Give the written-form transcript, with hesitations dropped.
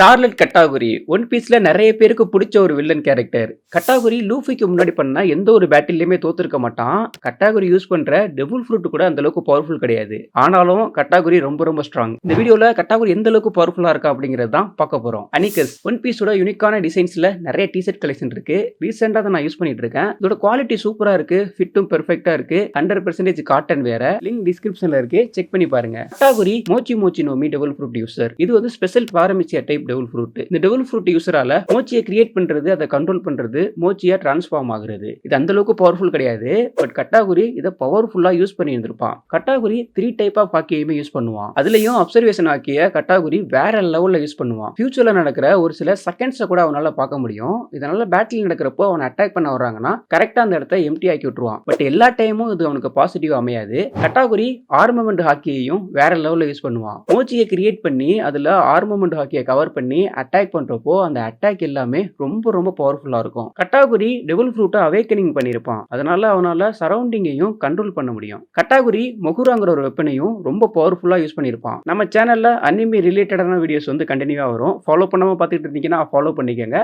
Scarlet கட்டாகுரி one பீஸ்ல நிறைய பேருக்கு பிடிச்ச ஒரு வில்லன் கேரக்டர். கட்டாகுரி லூஃபிக்கு முன்னாடி பண்ண எந்த ஒரு பேட்டில்லையுமே தோத்துருக்க மாட்டான். கட்டாகுரி யூஸ் பண்ற டெவில் ஃப்ரூட் கூட அந்த அளவுக்கு பவர்ஃபுல் கிடையாது. ஆனாலும் கட்டாகுரி ரொம்ப ரொம்ப ஸ்ட்ராங். இந்த வீடியோல கட்டாகுரி எந்த அளவுக்கு பவர்ஃபுல்லா இருக்கா அப்படிங்கறது தான் பார்க்க போறோம். அனிகஸ் ஒன் பீஸோட யூனிக்கான டிசைன்ஸ்ல நிறைய டிஷர்ட் கலெக்ஷன் இருக்கு. ரீசெண்டா தான் நான் யூஸ் பண்ணிட்டு இருக்கேன். இதோட குவாலிட்டி சூப்பரா இருக்கு. ஃபிட்டும் பெர்ஃபெக்ட்டா இருக்கு. 100% காட்டன் வேற. லிங்க் டிஸ்கிரிப்ஷன்ல இருக்கு. செக் பண்ணி பாருங்க. கட்டாகுரி மோச்சி மோச்சி நோமி டெவில் ஃப்ரூட் யூசர். இது வந்து ஸ்பெஷல் பாரமிச்சியா டைப் டெவில் ஃப்ரூட். இந்த டெவில் ஃப்ரூட் யூசரால மோச்சியை கிரியேட் பண்றது, அதை கண்ட்ரோல் பண்றது, மோச்சியா டிரான்ஸ்ஃபார்ம் ஆகுறது. இது அந்த அளவுக்கு பவர்ஃபுல் கிடையாது. பட் கட்டாகுரி இதை பவர்ஃபுல்லா யூஸ் பண்ணி இருந்திருப்பான். கட்டாகுரி 3 டைப் ஆஃப் ஹாக்கியுமே யூஸ் பண்ணுவான். அதுலயும் அப்சர்வேஷன் ஹாக்கிய கட்டாகுரி வேற லெவல்ல யூஸ் பண்ணுவான். ஃபியூச்சர்ல நடக்கிற ஒரு சில செகண்ட்ஸை கூட அவனால பார்க்க முடியும். இதனால பேட்டில் நடக்கிறப்போ அவன் அட்டாக் பண்ண வர்றாங்கன்னா கரெக்டா அந்த இடத்த எம்டி ஆக்கி விட்டுருவான். பட் எல்லா டைமும் இது அவனுக்கு பாசிட்டிவ் அமையாது. கட்டாகுரி ஆர்மமெண்ட் ஹாக்கியையும் வேற லெவல்ல யூஸ் பண்ணுவான். மோச்சியை கிரியேட் பண்ணி அதுல ஆர்மமெண்ட் ஹாக்கியை கவர் பண்ணி அட்டாக் பண்றப்போ அந்த அட்டாக் எல்லாமே ரொம்ப ரொம்ப பவர்ஃபுல்லா இருக்கும். கட்டாகுரி டெவில் ஃப்ரூட்டை அவேக்கனிங் பண்ணியிருப்பான். அதனால அவனால சரௌண்டிங்கையும் கண்ட்ரோல் பண்ண முடியும். கட்டாகுரி மொகுராங்கிற ஒரு வெப்பனையும் ரொம்ப பவர்ஃபுல்லா யூஸ் பண்ணியிருப்பான். நம்ம சேனல்ல அனிமி ரிலேட்டடான வீடியோஸ் வந்து கண்டினியூவா வரும். ஃபாலோ பண்ணாம பார்த்துட்டு இருந்தீங்கன்னா ஃபாலோ பண்ணிக்கங்க.